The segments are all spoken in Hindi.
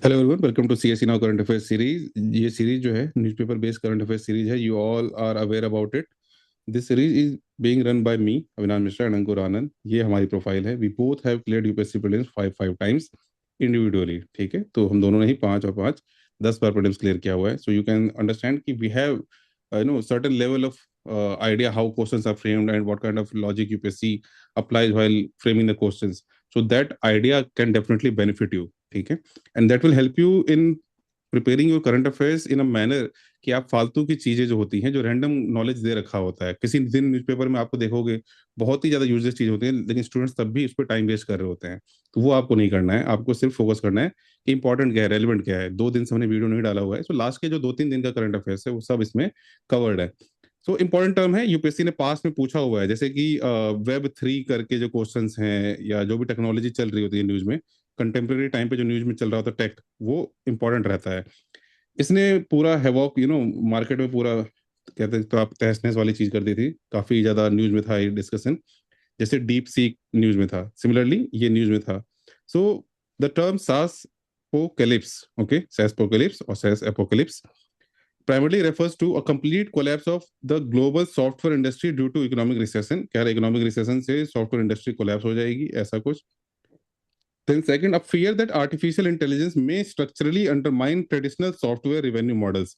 Hello everyone, welcome to CSE now current affairs series. ये सीरीज जो है newspaper based current affairs series है। You all are aware about it. This series is being run by me Avinash Mishra and Ankur Anand. ये हमारी प्रोफाइल है। We both have cleared UPSC prelims five five times individually. ठीक है, तो हम दोनों ने ही पांच और पांच 10 बार प्रीलिम्स क्लियर किया हुआ है। सो यू कैन अंडरस्टैंड कि we have certain level of idea how questions are framed and what kind of logic UPSC applies while framing the questions. So that idea can definitely benefit you. ठीक है, and that will help you in preparing your current affairs in a manner कि आप फालतू की चीजें जो होती हैं, जो रैंडम नॉलेज दे रखा होता है किसी दिन न्यूज़पेपर में, आपको देखोगे बहुत ही ज्यादा यूजलेस चीज होती है, लेकिन स्टूडेंट्स तब भी उस पर टाइम वेस्ट कर रहे होते हैं। तो वो आपको नहीं करना है। आपको सिर्फ फोकस करना है कि इंपॉर्टेंट क्या है, रेलिवेंट क्या है। 2 दिन से हमने वीडियो नहीं डाला हुआ है, सो लास्ट के जो 2-3 दिन का करंट अफेयर्स है वो सब इसमें कवर्ड है। सो इंपॉर्टेंट टर्म है, यूपीएससी ने पास में पूछा हुआ है, जैसे कि वेब 3 करके जो क्वेश्चंस हैं, या जो भी टेक्नोलॉजी चल रही होती है न्यूज में, कंटेम्प्रेरी टाइम पे जो न्यूज में चल रहा होता है टेक, वो इंपॉर्टेंट रहता है। इसने पूरा हैवॉक मार्केट में पूरा कहते हैं तो आप तहस नहस वाली चीज कर दी थी। काफी ज्यादा न्यूज में था ये डिस्कशन, जैसे डीप सी न्यूज में था, सिमिलरली ये न्यूज में था। सो द टर्म सास पोकलिप्स, ओके, सैस पोकलिप्स और SaaS apocalypse primarily refers to a complete collapse of the global software industry due to economic recession। क्या इकोनॉमिक रिसेशन से सॉफ्टवेयर इंडस्ट्री कोलैप्स हो जाएगी, ऐसा कुछ। Then second, a fear that artificial intelligence may structurally undermine traditional software revenue models।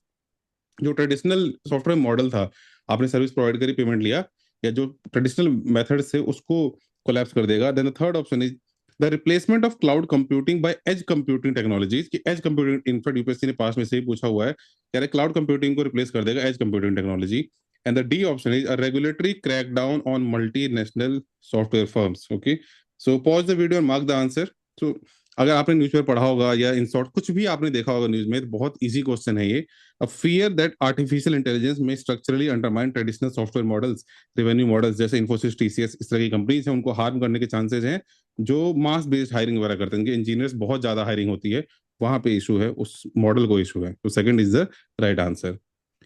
जो ट्रेडिशनल सॉफ्टवेयर मॉडल था, आपने सर्विस प्रोवाइड करी, पेमेंट लिया, या जो ट्रेडिशनल मेथड से उसको कोलैप्स कर देगा। Then the third option is the replacement of cloud computing by edge computing technologies. कि एज कंप्यूटिंग, इनफैक्ट यूपीएससी ने पास में से ही पूछा हुआ है, क्या क्लाउड कंप्यूटिंग को रिप्लेस कर देगा edge computing technology. And the D option is a regulatory crackdown on multinational software firms. Okay, so pause the video and mark the answer. So अगर आपने न्यूज़पेपर पढ़ा होगा या इन शॉर्ट कुछ भी आपने देखा होगा न्यूज में, तो बहुत इजी क्वेश्चन है ये। A fear that artificial intelligence may structurally undermine traditional software models, revenue models, जैसे इन्फोसिस, टीसीएस, इस तरह की कंपनीज हैं, उनको हार्म करने के चांसेस हैं। जो मास बेस्ड हायरिंग वगैरह करते हैं, इंजीनियर्स बहुत ज्यादा हायरिंग होती है, वहां पे इशू है, उस मॉडल को इशू है। तो second is the right answer.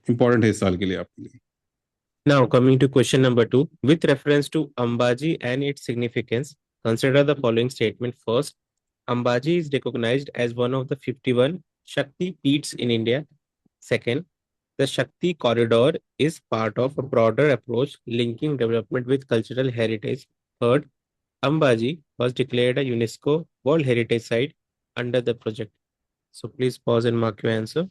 Important है इस साल के लिए आपके लिए। Now, coming to question number two, with reference to Ambaji and its significance, consider the following statement. First, Ambaji is recognized as one of the 51 Shakti Peeths in India. Second, the Shakti Corridor is part of a broader approach linking development with cultural heritage. Third, Ambaji was declared a UNESCO World Heritage Site under the project. So please pause and mark your answer.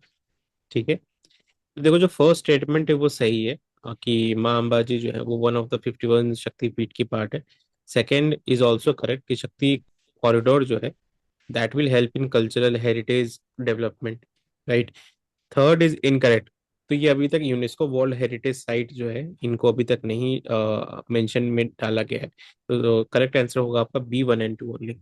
ठीक है, तो देखो जो फर्स्ट स्टेटमेंट है वो सही है कि माँ अंबाजी जो है वो वन ऑफ द 51 शक्तिपीठ की पार्ट है। सेकंड इज ऑल्सो करेक्ट कि शक्ति कॉरिडोर जो है that will help in cultural heritage development, right. Third is incorrect, तो ये अभी तक यूनेस्को वर्ल्ड हेरिटेज साइट जो है इनको अभी तक नहीं मेंशन में डाला गया है। तो करेक्ट आंसर होगा आपका B1 and 2 only.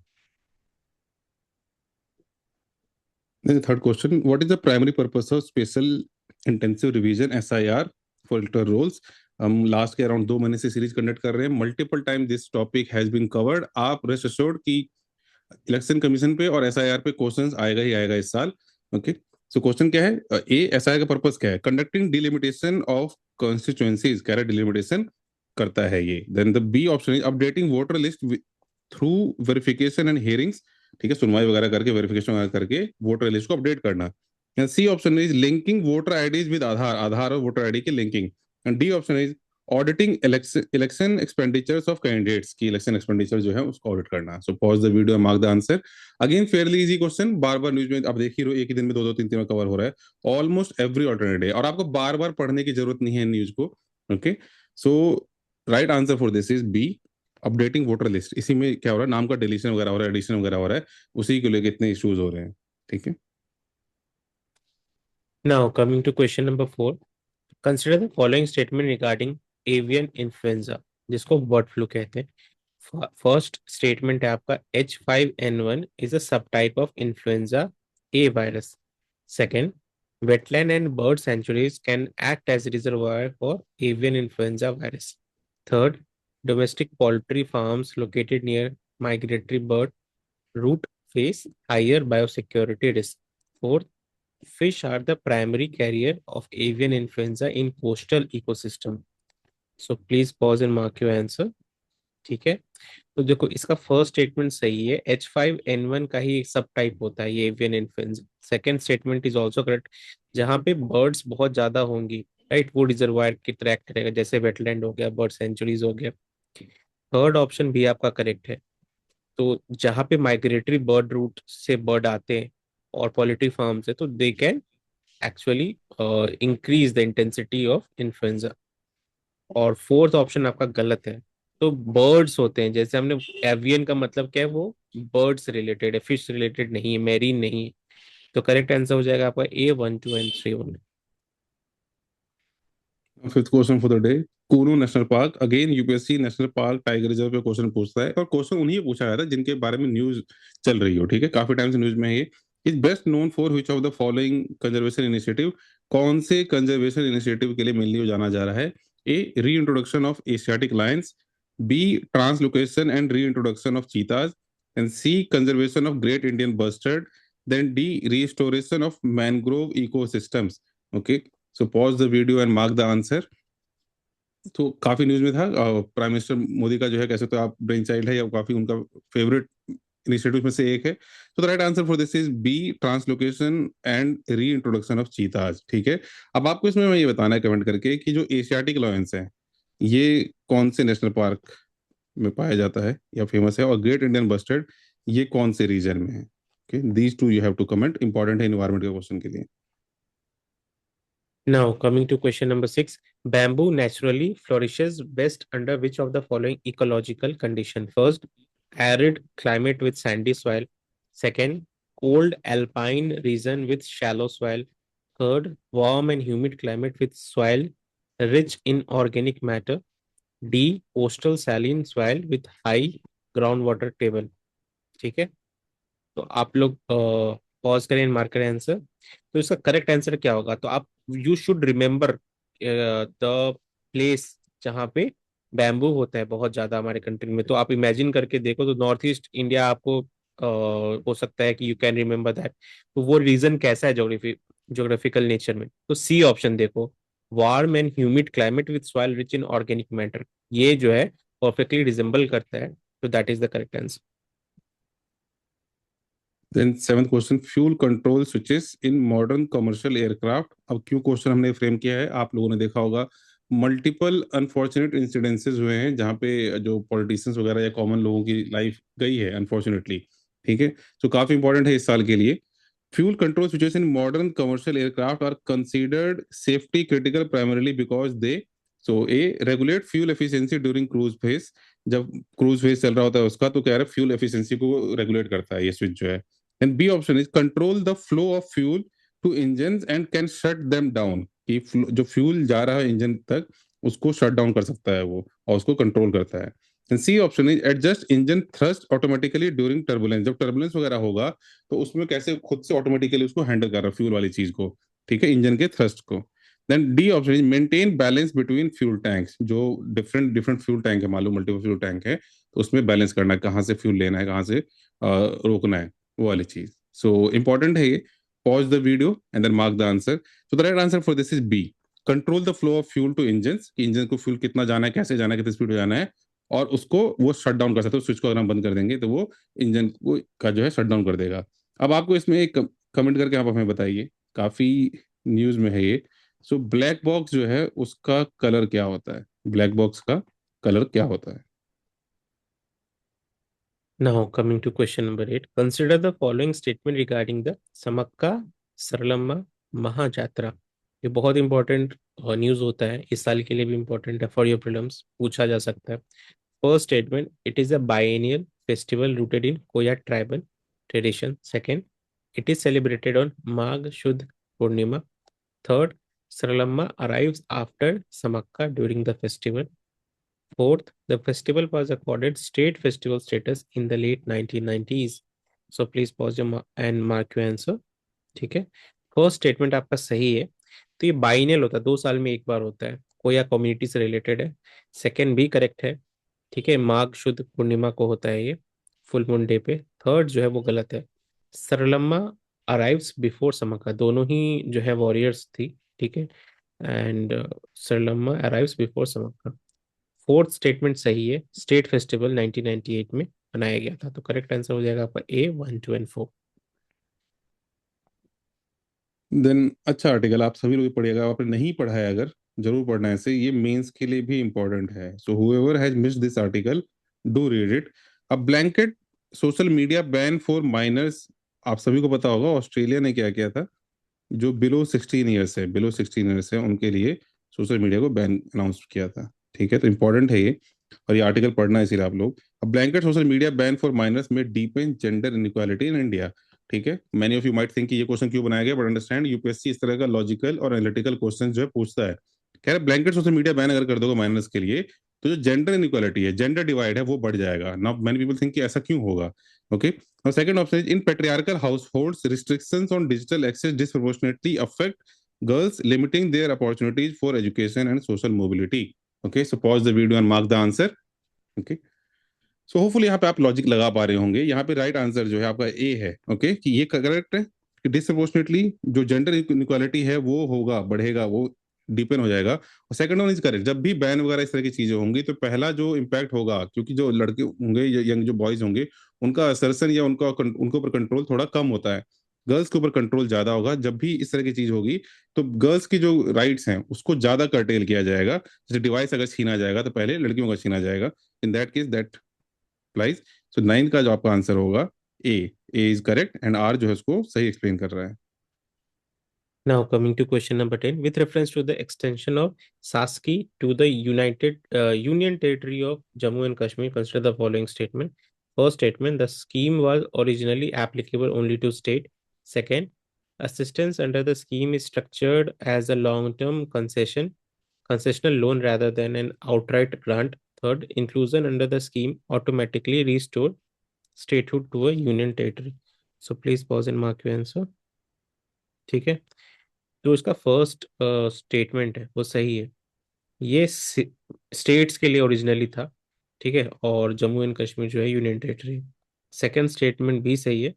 Third question, what is the primary purpose of special intensive revision SIR for electoral rolls. हम लास्ट के अराउंड 2 महीने से सीरीज कंडक्ट कर रहे हैं। Multiple time this topic has been covered. आप रेस्ट एश्योर्ड कि इलेक्शन कमीशन पे और SIR पे क्वेश्चंस आएगा ही आएगा इस साल। ओके, सो क्वेश्चन क्या है, ए SIR का पर्पस क्या है, कंडक्टिंग डिलिमिटेशन ऑफ कॉन्स्टिट्यूएंसीज, कह रहा डिलिमिटेशन करता है ये। Then the B option is updating voter list through verification and hearings. ठीक है, सुनवाई वगैरह करके, वेरिफिकेशन वगैरह करके वोटर लिस्ट को अपडेट करना। C option is linking voter IDs with Aadhaar, Aadhaar और वोटर आईडी की linking. And D option is auditing election expenditures of candidates की इलेक्शन एक्सपेंडिचर जो है उसको ऑडिट करना। So pause the video, mark the answer. Again fairly easy question, बार बार न्यूज में आप देख ही रहो, एक ही दिन में दो दो तीन तीन में कवर हो रहा है ऑलमोस्ट एवरी ऑल्टरनेट डे, और आपको बार बार पढ़ने की जरूरत नहीं है न्यूज को। Okay, so right answer for this is B, updating voter list. इसी में क्या हो रहा है, नाम का डिलीशन वगैरह हो रहा है, एडिशन वगैरह हो रहा है, उसी को लेकर इतने इश्यूज हो रहे हैं। ठीक है, now coming to question number 4, consider the following statement regarding avian influenza, जिसको बर्ड फ्लू कहते हैं। फर्स्ट स्टेटमेंट है आपका H5N1 इज अ सब type of influenza A virus. Second, wetland and bird sanctuaries can act as reservoir for avian influenza virus. Third, domestic poultry farms located near migratory bird route face higher biosecurity risk. Fourth, fish are the primary carrier of avian influenza in coastal ecosystem. So please pause and mark your answer. ठीक है। तो देखो इसका फर्स्ट स्टेटमेंट सही है, H5N1 का ही एक सब टाइप होता है ये avian influenza. Second statement is also correct, जहाँ पे बर्ड्स बहुत ज्यादा होंगी, राइट, वो रिजर्वायर की ट्रैक करेगा, जैसे वेटलैंड हो गया, बर्ड सेंचुरीज हो गया। थर्ड ऑप्शन भी आपका करेक्ट है। तो जहाँ पे माइग्रेटरी बर्ड रूट से बर्ड आते हैं और पोल्ट्री फार्म से, तो they can actually increase the intensity of influenza. और फोर्थ ऑप्शन आपका गलत है। तो बर्ड्स होते हैं, जैसे हमने, एवियन का मतलब क्या है, वो बर्ड्स रिलेटेड है, फिश रिलेटेड नहीं है, मैरीन नहीं है। तो करेक्ट आंसर हो जाएगा आपका A1 2 and 3 only. Fifth question for the day, Kuno national park, again UPSC national park tiger reserve पे क्वेश्चन पूछता है, और क्वेश्चन उन्हीं पूछा गया था जिनके बारे में न्यूज चल रही हो, ठीक है, काफी टाइम से न्यूज में है ये। Is best known for which of the following conservation initiative, कौन से कंजर्वेशन इनिशिएटिव के लिए मेनली जाना जा रहा है? A, reintroduction of Asiatic lions, B, translocation and reintroduction of cheetahs, and C, conservation of great Indian bustard, then D, restoration of mangrove ecosystems. Okay, so pause the video and mark the answer. तो काफी न्यूज में था, प्राइम मिनिस्टर मोदी का जो है, कैसे तो आप ब्रेन चाइल्ड है, या काफी उनका फेवरेट इनिशिएटिव में से एक है। तो the right answer for this is B, translocation and reintroduction of cheetahs, ठीक है। अब आपको इसमें मैं ये बताना है कमेंट करके कि जो एशियाटिक लॉयंस है, ये कौन से नेशनल पार्क में पाया जाता है या फेमस है, और ग्रेट इंडियन बस्टर्ड ये कौन से रीजन में है? Okay, these two you have to comment, important है इन्वायरमेंट के क्वेश्चन के लिए। Now, coming to question number 6, bamboo naturally flourishes best under which of the following ecological condition? First, arid climate with sandy soil. Second, cold alpine region with shallow soil. Third, warm and humid climate with soil rich in organic matter. D, coastal saline soil with high groundwater table. ठीक है। तो आप लोग पॉज करें, मार्क करें आंसर। तो इसका करेक्ट आंसर क्या होगा? तो आप, you should remember the place जहाँ पे बैम्बू होता है बहुत ज्यादा हमारे कंट्री में। तो आप इमेजिन करके देखो, तो नॉर्थ ईस्ट इंडिया आपको हो सकता है कि यू कैन रिमेम्बर दैट। तो वो रीजन कैसा है जोग्राफिकल नेचर में? तो सी ऑप्शन देखो, warm and humid climate with soil rich in organic matter, ये जो है परफेक्टली रिजेंबल करता है। तो that is the correct answer. Then seventh question, fuel control switches in modern commercial aircraft. अब क्यों क्वेश्चन हमने फ्रेम किया है, आप लोगों ने देखा होगा मल्टीपल अनफॉर्चुनेट इंसिडेंसेस हुए हैं जहाँ पे जो पॉलिटिशियंस वगैरह या कॉमन लोगों की लाइफ गई है अनफॉर्चुनेटली, ठीक है। तो काफी इंपॉर्टेंट है इस साल के लिए। Fuel control switches in modern commercial aircraft are considered safety critical primarily because they, so A, regulate fuel efficiency during cruise phase, जब क्रूज फेज चल रहा होता है उसका, तो कह रहे हैं फ्यूल एफिशिएंसी को रेगुलेट करता है ये स्विच जो है। And B option is control the flow of fuel to engine and can shut them down, कि जो फ्यूल जा रहा है इंजन तक उसको शट डाउन कर सकता है वो, और उसको कंट्रोल करता है। And C option is adjust engine thrust automatically during turbulence, जब टर्बुलेंस वगैरह होगा तो उसमें कैसे खुद से ऑटोमेटिकली उसको हैंडल कर रहा है फ्यूल वाली चीज को, ठीक है, इंजन के थ्रस्ट को। Then D option is maintain balance between fuel tanks, जो डिफरेंट डिफरेंट फ्यूल टैंक है, मालूम मल्टीपल फ्यूल टैंक है, तो उसमें बैलेंस करना है, कहाँ से फ्यूल लेना है, कहाँ से रोकना है, वो वाली चीज। सो इंपॉर्टेंट है ये। Pause the video and then mark the answer. So the right answer for this is B, control the flow of fuel to engine, कि इंजन को फ्यूल कितना जाना है, कैसे जाना है, कितनी स्पीड में जाना है, और उसको वो शट डाउन कर सकते हो, स्विच को अगर हम बंद कर देंगे तो वो इंजन को का जो है शट डाउन कर देगा। अब आपको इसमें एक कमेंट करके आप हमें बताइए, काफी न्यूज में है ये। सो ब्लैक बॉक्स जो है उसका कलर क्या होता है? ब्लैक बॉक्स का कलर क्या होता है? Now, coming to question number 8, consider the following statement regarding the Samakka Sarlamma Mahajatra. ये बहुत इंपॉर्टेंट न्यूज होता है, इस साल के लिए भी इंपॉर्टेंट है, फॉर योर प्रीलिम्स पूछा जा सकता है। First statement, it is a biennial festival rooted in Koya tribal tradition. Second, it is celebrated on Magh Shuddha Purnima. Third, Saralamma arrives after Samakka during the festival. Fourth, the festival was accorded state festival status in the late 1990s. So please pause and mark your answer. ठीक है। फर्स्ट स्टेटमेंट आपका सही है। तो ये बाइनल होता है, 2 साल में एक बार होता है, कोया कम्युनिटी से रिलेटेड है। सेकंड भी करेक्ट है, ठीक है, माघ शुद्ध पूर्णिमा को होता है ये, फुल मून डे पे। थर्ड जो है वो गलत है, सरलम्मा अराइव्स बिफोर समक्का, दोनों ही जो है वॉरियर्स थी, ठीक है। And Saralamma arrives before Sammakka. Fourth statement सही है, स्टेट फेस्टिवल 1998 में बनाया गया था। तो करेक्ट आंसर हो जाएगा आपका ए 1, 2 एंड 4। देन अच्छा आर्टिकल, आप सभी लोग पढ़िएगा, आपने नहीं पढ़ा है अगर, जरूर पढ़ना है इसे, ये मेंस के लिए भी इंपॉर्टेंट है। So whoever has missed this article, do read it. A blanket social media ban for minors, आप सभी को पता होगा ऑस्ट्रेलिया ने क्या किया था, जो बिलो 16 ईयर्स है उनके लिए सोशल मीडिया को बैन अनाउंस किया था। ठीक है, तो इंपॉर्टेंट है ये, और ये आर्टिकल पढ़ना है इसीलिए आप लोग। अब blanket social media ban for minors में deepen gender inequality in India. ठीक है, many of you might think कि ये क्वेश्चन क्यों बनाया गया, बट अंडरस्टैंड यूपीएससी इस तरह का लॉजिकल और एनालिटिकल क्वेश्चन जो है पूछता है। कह रहे ब्लैंकेट सोशल मीडिया बैन अगर कर दोगे माइनर्स के लिए, तो जो जेंडर इनइक्वालिटी है, जेंडर डिवाइड है, वो बढ़ जाएगा। नाउ मैनी पीपल थिंक कि ऐसा क्यों होगा। ओके, और second option is in patriarchal households restrictions on digital access disproportionately affect girls, limiting their opportunities for education and social mobility. Okay, so pause the video and mark the answer. Okay, so hopefully यहाँ पे आप लॉजिक लगा पा रहे होंगे। यहाँ पे राइट आंसर जो है आपका ए है। ओके, कि ये करेक्ट है कि डिसप्रोपोर्शनेटली जो जेंडर इनक्वालिटी है वो होगा, बढ़ेगा, वो डिपेंड हो जाएगा। और सेकंड वन इज करेक्ट, जब भी बैन वगैरह इस तरह की चीजें होंगी तो पहला जो इम्पैक्ट होगा, क्योंकि जो लड़के होंगे, यंग जो बॉयज होंगे, उनका असरसन या उनके ऊपर कंट्रोल थोड़ा कम होता है। गर्ल्स के ऊपर कंट्रोल ज्यादा होगा। जब भी इस तरह की चीज होगी तो गर्ल्स की जो राइट्स हैं उसको ज्यादा कर्टेल किया जाएगा। जैसे डिवाइस अगर छीना जाएगा तो पहले लड़कियों का छीना जाएगा। In that case that applies. So 9 का जो आपका आंसर होगा A, A is correct, and R जो है उसको सही एक्सप्लेन कर रहा है। Now coming to question number 10, with reference to the extension of SASCI to the United Union Territory of Jammu and Kashmir, consider the following statement. First statement, the scheme was originally applicable only to state. Second, assistance under the scheme is structured as a long-term concessional loan rather than an outright grant. Third, inclusion under the scheme automatically restored statehood to a union territory. So please pause and mark your answer. ठीक है, जो इसका फर्स्ट स्टेटमेंट है वो सही है। ये स्टेट्स के लिए ओरिजिनली था, ठीक है, और जम्मू एंड कश्मीर जो है यूनियन टेरिटरी। सेकंड स्टेटमेंट भी सही है,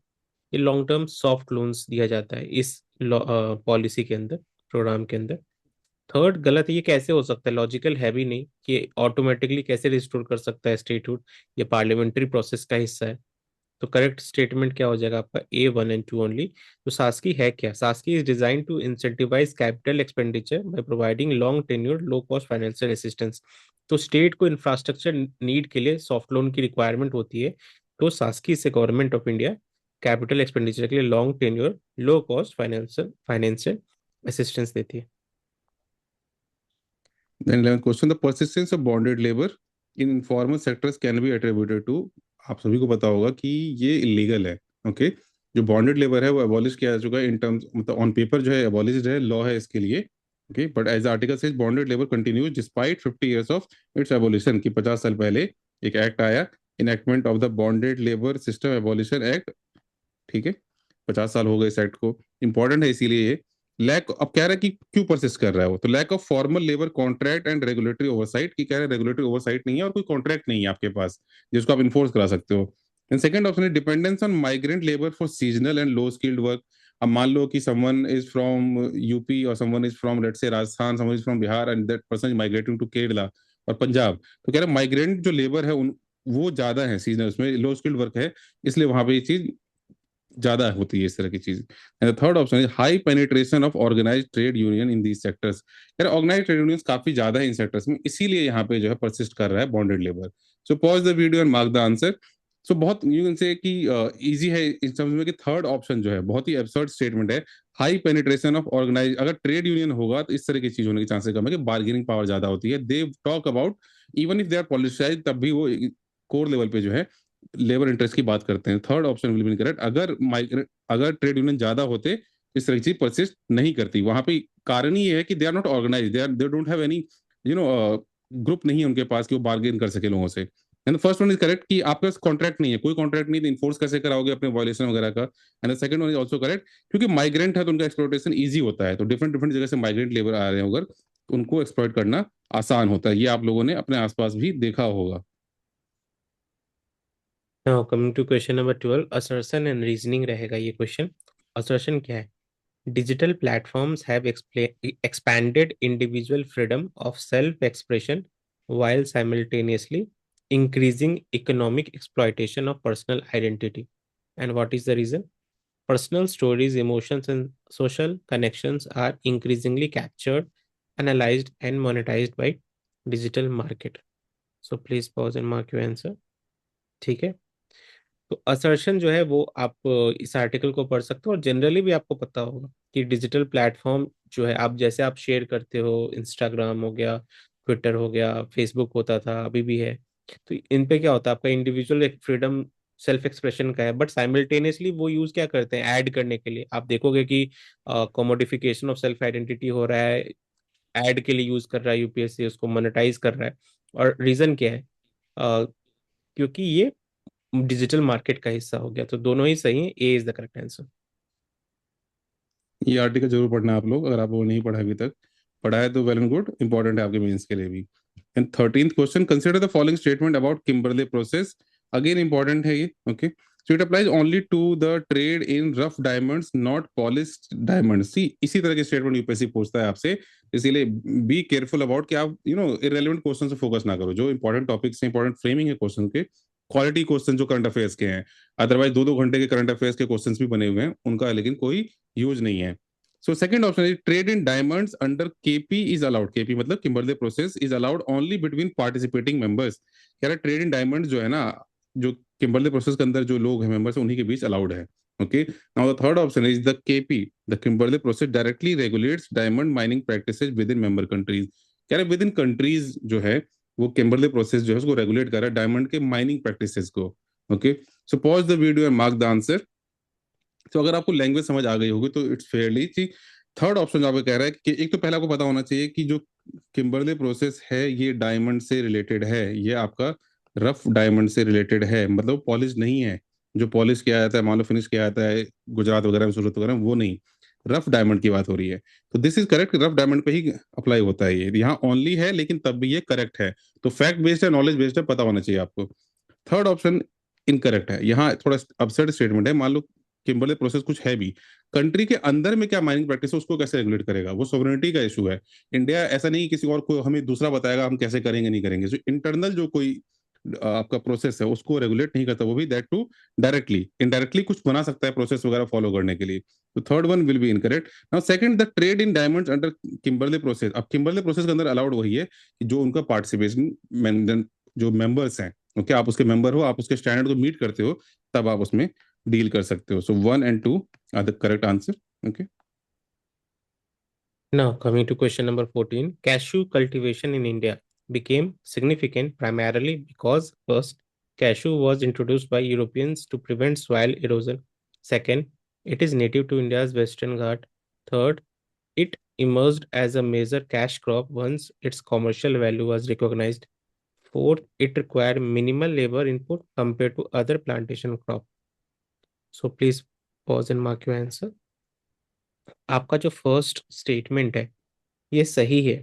ये लॉन्ग टर्म सॉफ्ट लोन्स दिया जाता है इस पॉलिसी के अंदर, प्रोग्राम के अंदर। थर्ड गलत है, ये कैसे हो सकता है, लॉजिकल है भी नहीं कि ऑटोमेटिकली कैसे रिस्टोर कर सकता है स्टेटहुड, ये पार्लियामेंट्री प्रोसेस का हिस्सा है। तो करेक्ट स्टेटमेंट क्या हो जाएगा आपका ए 1 एंड 2 ओनली। तो सास्की है क्या, SASCI is designed to incentivise capital expenditure by providing long tenure low cost financial assistance. तो स्टेट को इंफ्रास्ट्रक्चर नीड के लिए सॉफ्ट लोन की रिक्वायरमेंट होती है, तो सास्की से government of India capital expenditure के लिए long tenure low cost financial financial assistance देती है। Then 11th question, the persistence of bonded labor in informal sectors can be attributed to, आप सभी को पता होगा कि ये इलीगल है। ओके, जो बॉन्डेड लेबर है वो अबॉलिश किया जा चुका है इन टर्म्स, मतलब ऑन पेपर जो है अबॉलिश्ड है, लॉ है इसके लिए। Okay, but as article says bonded labour continues despite 50 years of its abolition, की 50 साल पहले एक एक्ट आया, enactment of the bonded labour system abolition act. ठीक है, 50 साल हो गए इस एक्ट को, इंपॉर्टेंट है इसीलिए ये। लैक, अब कह रहा है कि क्यों परसिस्ट कर रहा है वो, तो lack of formal labour contract and regulatory oversight, की कह रहे हैं रेगुलेटरी ओवरसाइट नहीं है और कोई कॉन्ट्रैक्ट नहीं है आपके पास जिसको आप इन्फोर्स करा सकते हो। एंड सेकंड ऑप्शन है dependence on migrant labour for seasonal and low skilled work. अब मान लो कि समवन इज फ्रॉम यूपी और someone is from let's say Rajasthan, someone is from Bihar, and that person is migrating to Kerala और पंजाब। तो कह रहे हैं माइग्रेंट जो लेबर है उन वो ज्यादा है सीजनल, उसमें लो स्किल्ड वर्क है, इसलिए वहां पे ये चीज ज्यादा होती है इस तरह की चीज। And third option is high penetration of organised trade union in these sectors. यार ऑर्गेनाइज्ड ट्रेड यूनियंस काफी ज्यादा है इन सेक्टर्स में, इसीलिए यहाँ पे जो है परसिस्ट कर रहा है bonded labour. So pause the video and mark the answer. So बहुत यू कैन से कि इजी है इस टर्म्स में कि थर्ड ऑप्शन जो है बहुत ही एब्सर्ड स्टेटमेंट है। हाई पेनिट्रेशन ऑफ ऑर्गेनाइज, अगर ट्रेड यूनियन होगा तो इस तरह की चीज होने के चांसेस कम है, कि बार्गेनिंग पावर ज्यादा होती है। They talk about even if they are politicise, तब भी वो कोर लेवल पे जो है लेबर इंटरेस्ट की बात करते हैं। Third option will be correct. अगर ट्रेड यूनियन ज्यादा होते इस तरह की चीज परसिस्ट नहीं करती। वहां पे कारण ही ये है कि they are not organise, they don't have any you know group नहीं है उनके पास कि वो बार्गेन कर सके लोगों से। And first one is correct कि आपके पास कॉन्ट्रैक्ट नहीं है, कोई कॉन्ट्रैक्ट नहीं, तो इन्फोर्स कैसे कराओगे अपने वायलेशन वगैरह का। And second one is also correct, क्योंकि माइग्रेंट है तो उनका एक्सप्लोटेशन ईजी होता है, तो डिफरेंट डिफरेंट जगह से माइग्रेंट लेबर आ रहे हैं अगर, तो उनको एक्सप्लॉइट करना आसान होता है। ये आप लोगों ने अपने आसपास भी देखा होगा। Now coming to question number 12, assertion and reasoning रहेगा ये क्वेश्चन। असर्शन क्या है, digital platforms have expanded individual freedom of self expression while simultaneously increasing economic exploitation of personal identity. And what is the reason? Personal stories, emotions, and social connections are increasingly captured, analyzed, and monetized by digital market. So please pause and mark your answer. ठीक है, तो असर्शन जो है वो आप इस आर्टिकल को पढ़ सकते हो, और जनरली भी आपको पता होगा कि डिजिटल प्लेटफॉर्म जो है, आप जैसे आप शेयर करते हो, इंस्टाग्राम हो गया, ट्विटर हो गया, फेसबुक होता था, अभी भी है, तो इन पे क्या होता है, आपका इंडिविजुअल एक फ्रीडम सेल्फ एक्सप्रेशन का है, बट साइमल्टेनियसली वो यूज क्या करते हैं, ऐड करने के लिए। आप देखोगे कि कोमोडिफिकेशन ऑफ सेल्फ आइडेंटिटी हो रहा है, ऐड के लिए यूज कर रहा है यूपीएससी, उसको मोनेटाइज कर रहा है। और रीजन क्या है? अ, क्योंकि ये डिजिटल मार्केट का हिस्सा हो गया। तो दोनों ही सही है, ए इज द करेक्ट आंसर। ये आर्टिकल जरूर पढ़ना आप लोग, अगर आप लोगों ने नहीं पढ़ा अभी तक। पढ़ा है तो वेल एंड गुड, इंपॉर्टेंट है आपके मेंस के लिए भी। And 13th question, consider the following statement about Kimberley process. Again important है ये, okay. So it applies only to the trade in rough diamonds not polished diamonds. See इसी तरह के स्टेटमेंट यूपीएससी पूछता है आपसे, इसीलिए बी केयरफुल अबाउट कि आप इररेलेवेंट क्वेश्चन से फोकस ना करो। जो इंपॉर्टेंट टॉपिक्स हैं, इंपॉर्टेंट फ्रेमिंग है क्वेश्चन के, क्वालिटी क्वेश्चन जो करंट अफेयर्स के हैं, अदरवाइज 2-2 घंटे के करंट अफेयर्स के क्वेश्चंस भी बने हुए हैं, उनका लेकिन कोई यूज नहीं है। So second option is trade in diamonds under KP is allowed. KP मतलब Kimberley process is allowed only between participating members. कह रहा ट्रेड इन डायमंड्स जो है ना, जो किम्बरले प्रोसेस के अंदर जो लोग हैं मेंबर्स उन्हीं के बीच अलाउड है। Okay, now the third option is the KP, the Kimberley process directly regulates diamond mining practices within member countries. कह रहे विद इन कंट्रीज जो है वो किम्बरले प्रोसेस जो है उसको रेगुलेट कर रहा है डायमंड के माइनिंग प्रैक्टिसेस को। Okay, so pause the video and mark the answer. तो अगर आपको लैंग्वेज समझ आ गई होगी तो इट्स फेयरली कि थर्ड ऑप्शन जो आपको कह रहा है कि एक तो पहले आपको पता होना चाहिए कि जो किम्बरले प्रोसेस है ये डायमंड से रिलेटेड है, ये आपका रफ डायमंड से रिलेटेड है, मतलब पॉलिश नहीं है। जो पॉलिश किया जाता है, मान लो फिनिश किया जाता है गुजरात वगैरह में, सूरत वगैरह में, वो नहीं, रफ डायमंड की बात हो रही है। तो this is correct, rough diamond पे ही अप्लाई होता है। ये यहाँ ओनली है लेकिन तब भी ये करेक्ट है। तो फैक्ट बेस्ड है, नॉलेज बेस्ड है, पता होना चाहिए आपको। थर्ड ऑप्शन इनकरेक्ट है। यहाँ थोड़ा अपसर्ड स्टेटमेंट है। मान लो किम्बरले प्रोसेस कुछ है भी, कंट्री के अंदर में क्या माइनिंग प्रैक्टिस है उसको कैसे रेगुलेट करेगा, वो सोवरेनिटी का इशू है। इंडिया ऐसा नहीं किसी और को हमें दूसरा बताएगा हम कैसे करेंगे नहीं करेंगे। जो इंटरनल जो कोई आपका प्रोसेस है उसको रेगुलेट नहीं करता, वो भी दैट टू डायरेक्टली। इनडायरेक्टली कुछ बना सकता है प्रोसेस वगैरह फॉलो करने के लिए। तो third one will be incorrect. Now second, the trade in diamonds under Kimberley process. अब किम्बरले प्रोसेस के अंदर अलाउड वही है कि जो उनका पार्टिसिपेशन, जो मेंबर्स हैं, ओके, आप उसके मेंबर हो, आप उसके स्टैंडर्ड को मीट करते हो, तब आप उसमें डील कर सकते हो। So 1 and 2 are the correct answer. Okay, Now, coming to question number 14, cashew cultivation in India became significant primarily because first, cashew was introduced by Europeans to prevent soil erosion. Second, it is native to India's Western Ghat. Third, it emerged as a major cash crop once its commercial value was recognized. Fourth, it required minimal labor input compared to other plantation crops. So please pause and mark your answer. आपका जो फर्स्ट स्टेटमेंट है ये सही है।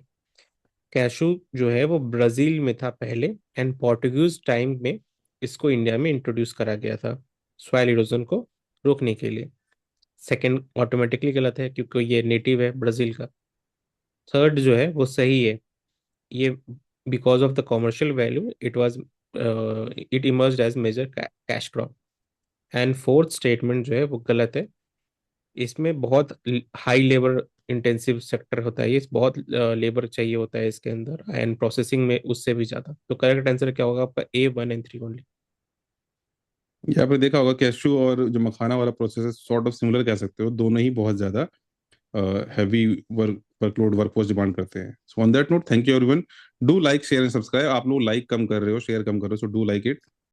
कैशू जो है वो ब्राजील में था पहले, एंड पोर्टुगीज टाइम में इसको इंडिया में इंट्रोड्यूस करा गया था सॉइल इरोजन को रोकने के लिए। सेकंड ऑटोमेटिकली गलत है क्योंकि ये नेटिव है ब्राजील का। थर्ड जो है वो सही है, ये because of the commercial value it was it emerged as major cash crop. And fourth statement जो है वो गलत है, इसमें बहुत हाई लेबर इंटेंसिव सेक्टर होता है, ये बहुत लेबर चाहिए होता है इसके अंदर, एंड प्रोसेसिंग में उससे भी ज्यादा। तो करेक्ट आंसर क्या होगा आपका? A1 and 3 only. यहाँ पे देखा होगा कैशू और जो मखाना वाला प्रोसेस है सॉर्ट ऑफ सिमिलर कह सकते हो, दोनों ही बहुत ज्यादा हैवी वर्कलोड वर्कफोर्स डिमांड करते हैं। So on that note, thank you everyone. Do like share and subscribe. आप लोग लाइक कम कर रहे हो, शेयर कम कर रहे हो, सो डू लाइक इट।